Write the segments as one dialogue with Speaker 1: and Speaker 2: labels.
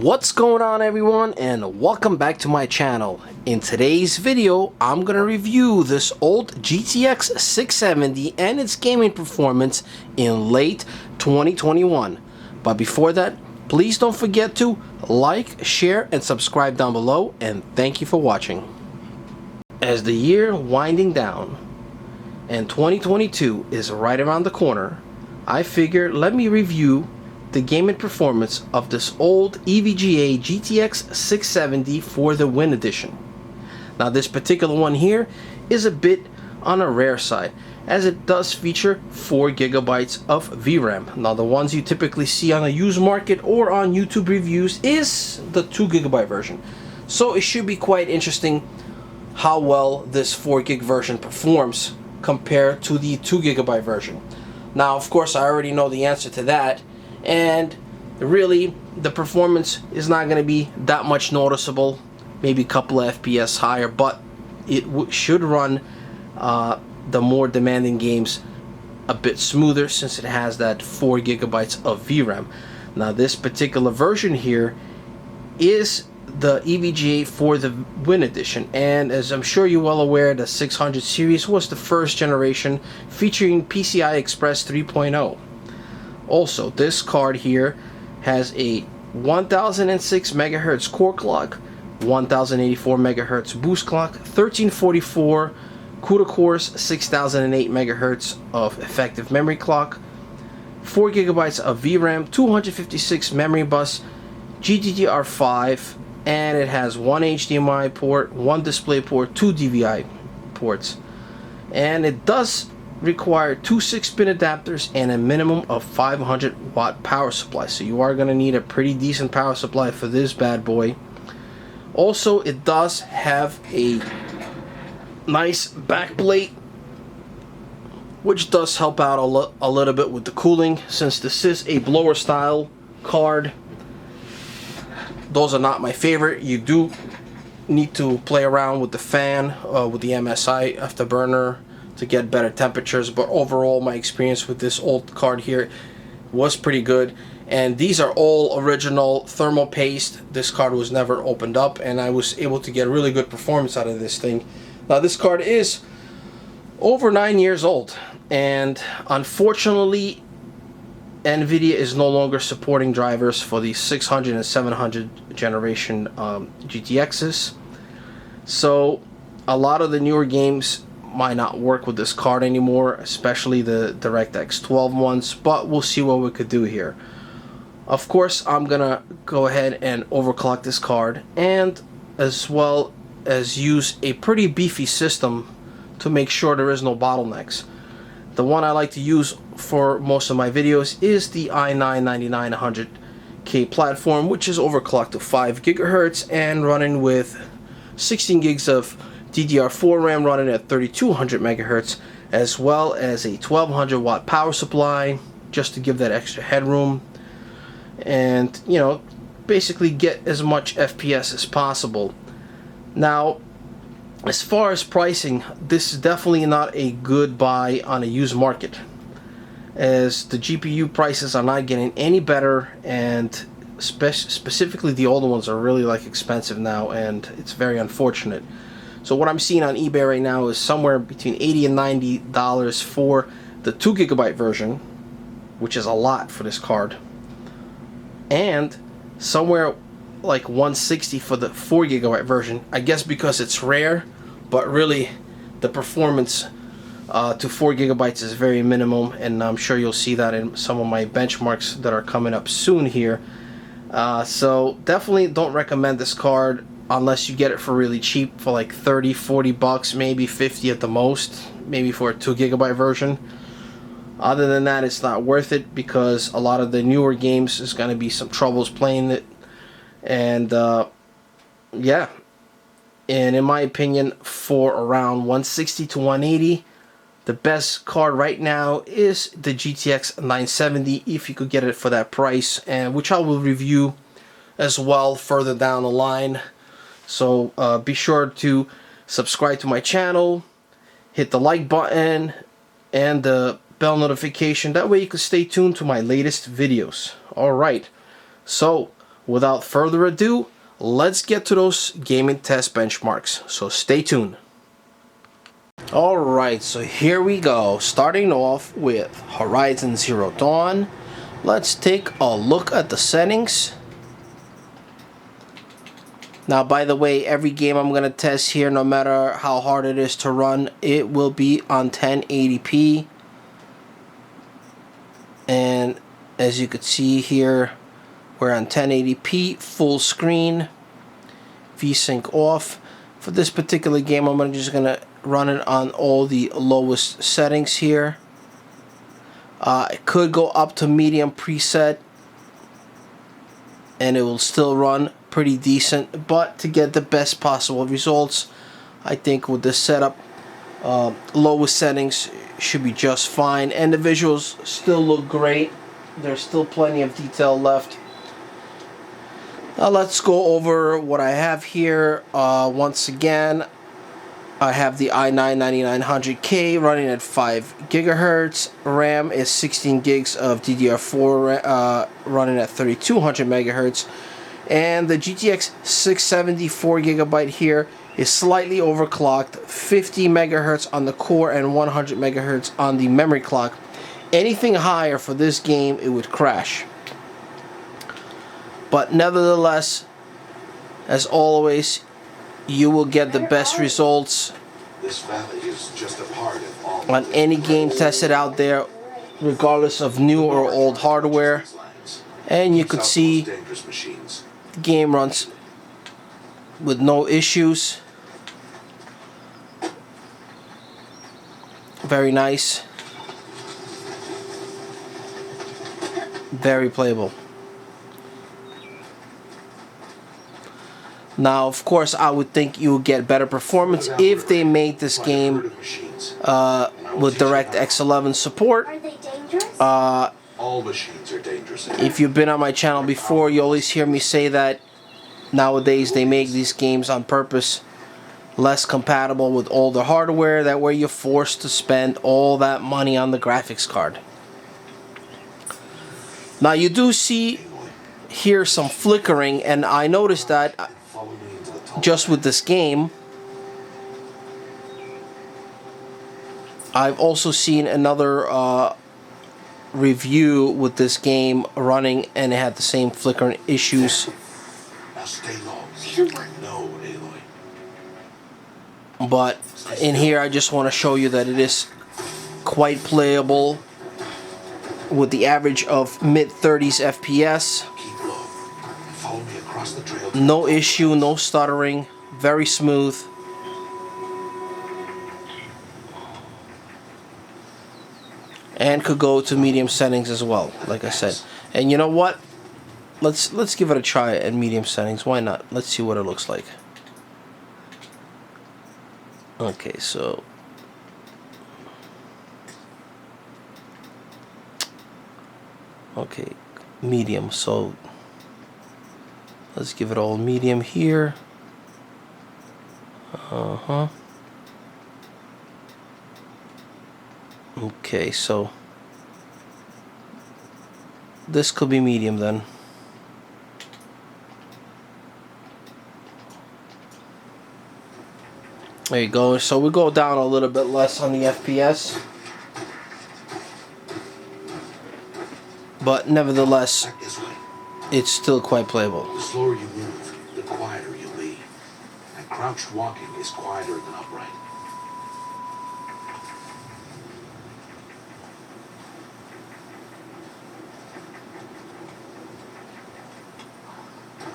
Speaker 1: What's going on, everyone, and welcome back to my channel. In today's video, I'm gonna review this old GTX 670 and its gaming performance in late 2021. But before that, please don't forget to like, share, and subscribe down below, and thank you for watching. As the year winding down and 2022 is right around the corner, I figured let me review the gaming performance of this old EVGA GTX 670 for the Win Edition. Now this particular one here is a bit on a rare side, as it does feature 4 GB of VRAM. Now the ones you typically see on the used market or on YouTube reviews is the 2 GB version. So it should be quite interesting how well this 4 GB version performs compared to the 2 GB version. Now of course I already know the answer to that, and really the performance is not going to be that much noticeable, maybe a couple of FPS higher, but it should run the more demanding games a bit smoother since it has that 4 GB of VRAM. Now this particular version here is the EVGA for the Win Edition, and as I'm sure you're well aware, the 600 series was the first generation featuring PCI Express 3.0. Also, this card here has a 1006 MHz core clock, 1084 MHz boost clock, 1344 CUDA cores, 6008 MHz of effective memory clock, 4 GB of VRAM, 256 memory bus, GDDR5, and it has one HDMI port, one display port, 2 DVI ports, and it does require 2 6-pin adapters and a minimum of 500 watt power supply, so you are going to need a pretty decent power supply for this bad boy. Also, it does have a nice backplate, which does help out a little bit with the cooling, since this is a blower style card. Those are not my favorite. You do need to play around with the fan, with the MSI afterburner, to get better temperatures, but overall my experience with this old card here was pretty good. And these are all original thermal paste. This card was never opened up, and I was able to get really good performance out of this thing. Now this card is over 9 years old, and unfortunately Nvidia is no longer supporting drivers for the 600 and 700 generation GTXs, so a lot of the newer games might not work with this card anymore, especially the DirectX 12 ones, but we'll see what we could do here. Of course, I'm gonna go ahead and overclock this card, and as well as use a pretty beefy system to make sure there is no bottlenecks. The one I like to use for most of my videos is the i9-9900K platform, which is overclocked to 5 GHz and running with 16 gigs of DDR4 RAM running at 3200 MHz, as well as a 1200 watt power supply just to give that extra headroom, and you know, basically get as much FPS as possible. Now as far as pricing, this is definitely not a good buy on a used market, as the GPU prices are not getting any better, and specifically the older ones are really expensive now, and it's very unfortunate. So what I'm seeing on eBay right now is somewhere between $80 and $90 for the 2 GB version, which is a lot for this card, and somewhere like $160 for the 4 GB version. I guess because it's rare, but really the performance to 4 GB is very minimum, and I'm sure you'll see that in some of my benchmarks that are coming up soon here. So definitely don't recommend this card unless you get it for really cheap, for like 30-40 bucks, maybe 50 at the most, maybe for a 2 GB version. Other than that, it's not worth it, because a lot of the newer games is going to be some troubles playing it, and yeah, and in my opinion, for around 160 to 180, the best card right now is the GTX 970, if you could get it for that price, and which I will review as well further down the line. So be sure to subscribe to my channel, hit the like button and the bell notification, that way you can stay tuned to my latest videos. Alright, so without further ado, let's get to those gaming test benchmarks. So stay tuned. Alright, so here we go. Starting off with Horizon Zero Dawn. Let's take a look at the settings. Now, by the way, every game I'm going to test here, no matter how hard it is to run, it will be on 1080p. And as you can see here, we're on 1080p, full screen, VSync off. For this particular game, I'm just going to run it on all the lowest settings here. It could go up to medium preset, and it will still run pretty decent, but to get the best possible results, I think with this setup, lowest settings should be just fine, and the visuals still look great. There's still plenty of detail left. Now let's go over what I have here. Once again, I have the i9-9900K running at 5 gigahertz. RAM is 16 gigs of DDR4 running at 3200 megahertz. And the GTX 670 4GB here is slightly overclocked, 50 megahertz on the core and 100 megahertz on the memory clock. Anything higher for this game, it would crash. But nevertheless, as always, you will get the best results on any game tested out there, regardless of new or old hardware. And you could see the game runs with no issues. Very nice. Very playable. Now, of course, I would think you would get better performance if they made this game with DirectX 11 support.
Speaker 2: Are they dangerous?
Speaker 3: All machines are dangerous.
Speaker 1: If you've been on my channel before, you always hear me say that nowadays they make these games on purpose less compatible with older hardware. That way you're forced to spend all that money on the graphics card. Now, you do see here some flickering, and I noticed that just with this game. I've also seen another review with this game running, and it had the same flickering issues.
Speaker 3: Now stay low. No, Aloy.
Speaker 1: But in here, I just want to show you that it is quite playable with the average of mid-30s FPS.
Speaker 3: Keep low. Follow me across the trail.
Speaker 1: No issue, no stuttering, very smooth. And could go to medium settings as well, like I said. And you know what? Let's give it a try at medium settings. Why not? Let's see what it looks like. Okay, so okay, medium. So let's give it all medium here. Okay, so this could be medium then. There you go. So we go down a little bit less on the FPS, but nevertheless, it's still quite playable.
Speaker 3: The slower you move, the quieter you'll be. And crouched walking is quieter than upright.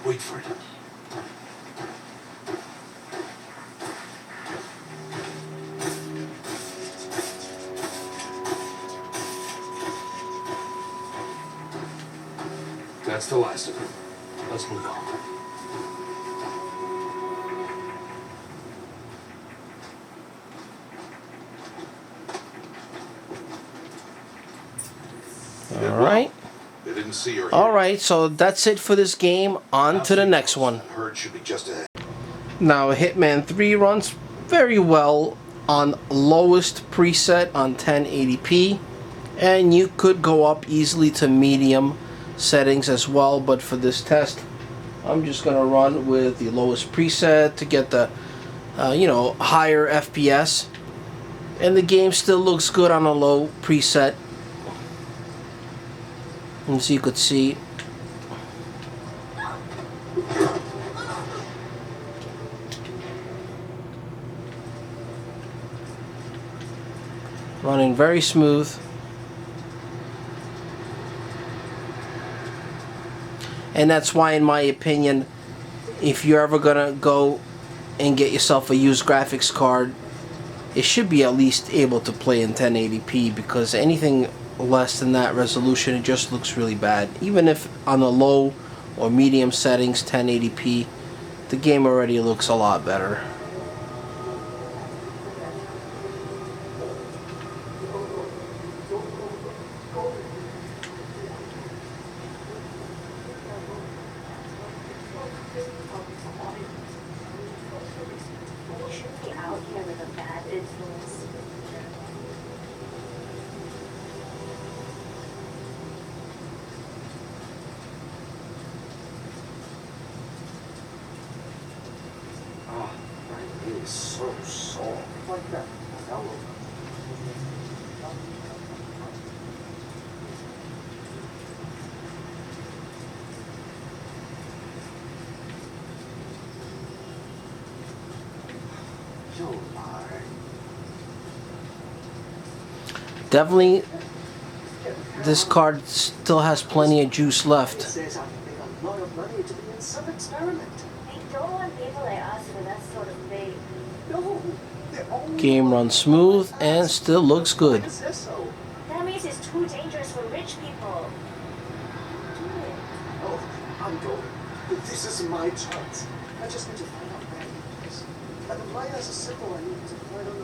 Speaker 3: Wait for it. That's the last of it. Let's move on.
Speaker 1: All right.
Speaker 3: They didn't see or hear.
Speaker 1: All right, so that's it for this game. On to the next one.
Speaker 3: Herd should be just ahead.
Speaker 1: Now, Hitman 3 runs very well on lowest preset on 1080p, and you could go up easily to medium settings as well, but for this test I'm just gonna run with the lowest preset to get the you know, higher FPS, and the game still looks good on a low preset. As you could see, running very smooth. And that's why, in my opinion, if you're ever gonna go and get yourself a used graphics card, it should be at least able to play in 1080p, because anything less than that resolution, it just looks really bad. Even if on the low or medium settings 1080p, the game already looks a lot better.
Speaker 3: It's so soft, like that fellow. You're lying.
Speaker 1: Definitely, this card still has plenty of juice left.
Speaker 3: It says I can make a lot of money to be in some experiment.
Speaker 2: I don't want people like us for that sort of thing.
Speaker 3: No,
Speaker 1: Game runs smooth and still looks good.
Speaker 3: It says so.
Speaker 2: That means it's too dangerous for rich people.
Speaker 3: Oh, I'm going. This is my chance. I just need to find out where it is. And the players are simple. I need to find out.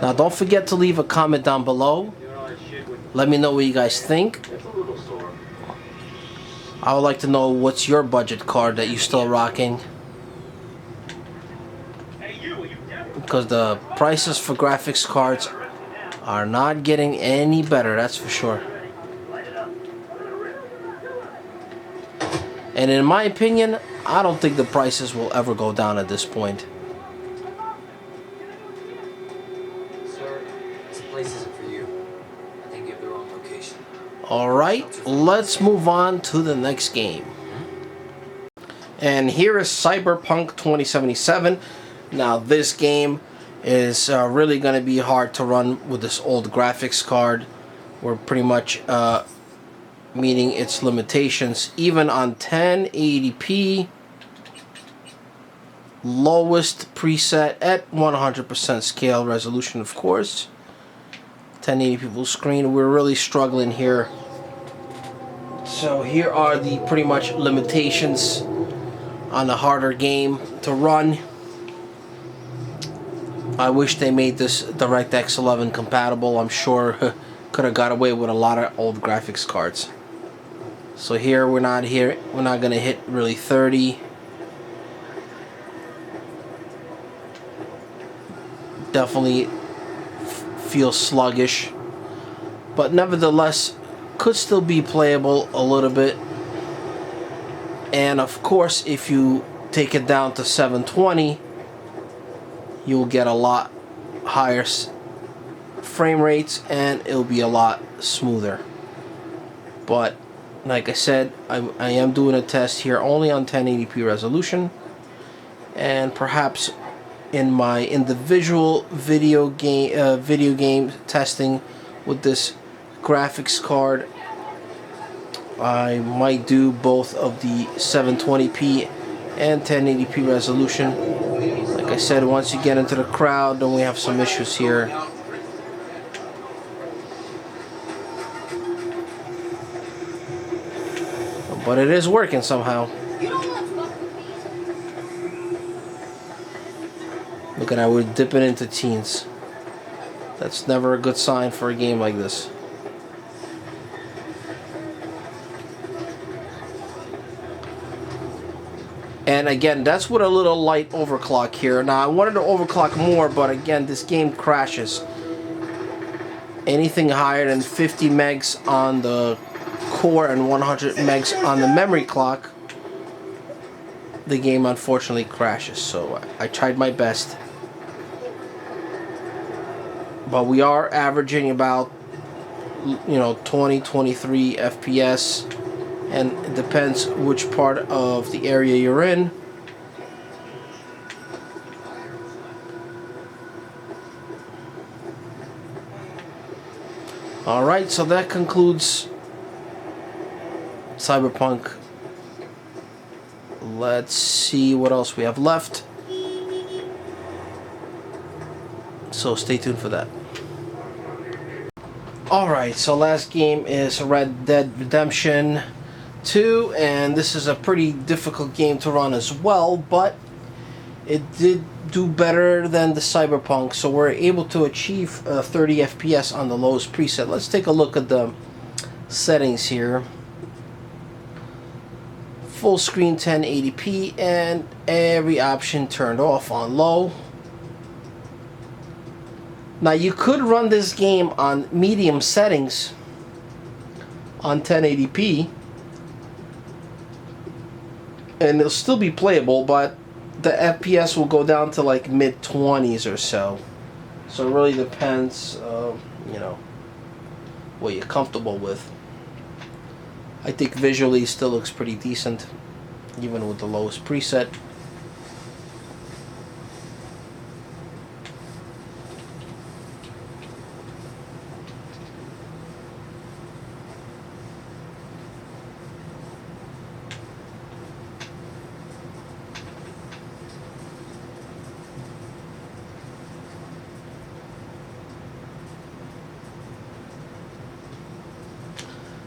Speaker 1: Now, don't forget to leave a comment down below. Let me know what you guys think. I would like to know what's your budget card that you're still rocking, because the prices for graphics cards are not getting any better, that's for sure. And in my opinion, I don't think the prices will ever go down at this point.
Speaker 4: Sir, this place isn't for you. I think you have the wrong location.
Speaker 1: Alright, let's move on to the next game. And here is Cyberpunk 2077. Now, this game is really going to be hard to run with this old graphics card. We're pretty much meeting its limitations. Even on 1080p, lowest preset at 100% scale resolution, of course. 1080p full screen, we're really struggling here. So here are the pretty much limitations on the harder game to run. I wish they made this DirectX 11 compatible. I'm sure could have got away with a lot of old graphics cards. So here we're not gonna hit really 30. Definitely feels sluggish, but nevertheless could still be playable a little bit. And of course, if you take it down to 720, you'll get a lot higher frame rates and it'll be a lot smoother. But like I said, I am doing a test here only on 1080p resolution, and perhaps in my individual video game testing with this graphics card, I might do both of the 720p and 1080p resolution. Like I said, once you get into the crowd, then we have some issues here. But it is working somehow. Look at that, we're dipping into teens. That's never a good sign for a game like this. And again, that's with a little light overclock here. Now, I wanted to overclock more, but again, this game crashes. Anything higher than 50 megs on the core and 100 megs on the memory clock, the game unfortunately crashes. So I tried my best, but we are averaging about 20-23 FPS, and it depends which part of the area you're in. Alright, so that concludes Cyberpunk. Let's see what else we have left. So stay tuned for that. Alright, so last game is Red Dead Redemption 2, and this is a pretty difficult game to run as well, but it did do better than the Cyberpunk, so we're able to achieve 30 FPS on the lowest preset. Let's take a look at the settings here. Full screen 1080p and every option turned off on low. Now you could run this game on medium settings on 1080p and it'll still be playable, but the FPS will go down to like mid-20s or so. So it really depends, what you're comfortable with. I think visually it still looks pretty decent, even with the lowest preset.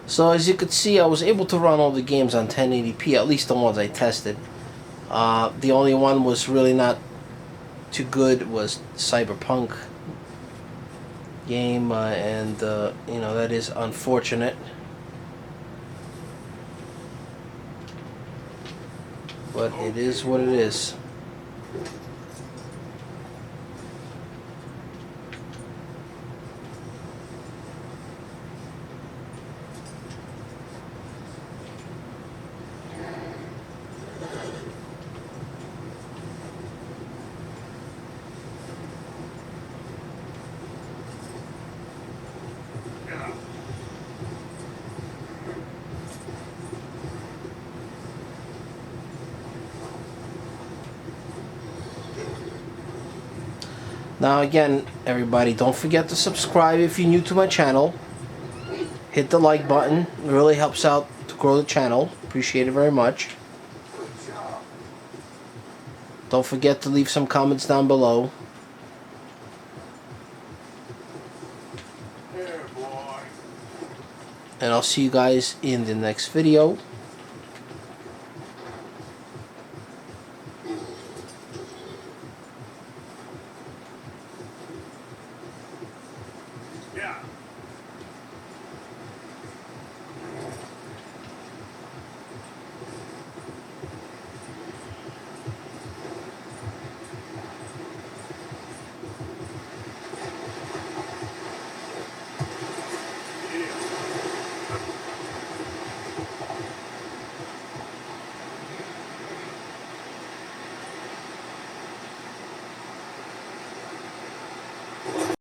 Speaker 1: So as you could see, I was able to run all the games on 1080p, at least the ones I tested. The only one was really not too good was Cyberpunk game, and that is unfortunate. But it is what it is. Now again, everybody, don't forget to subscribe if you're new to my channel. Hit the like button. It really helps out to grow the channel. Appreciate it very much. Don't forget to leave some comments down below. And I'll see you guys in the next video.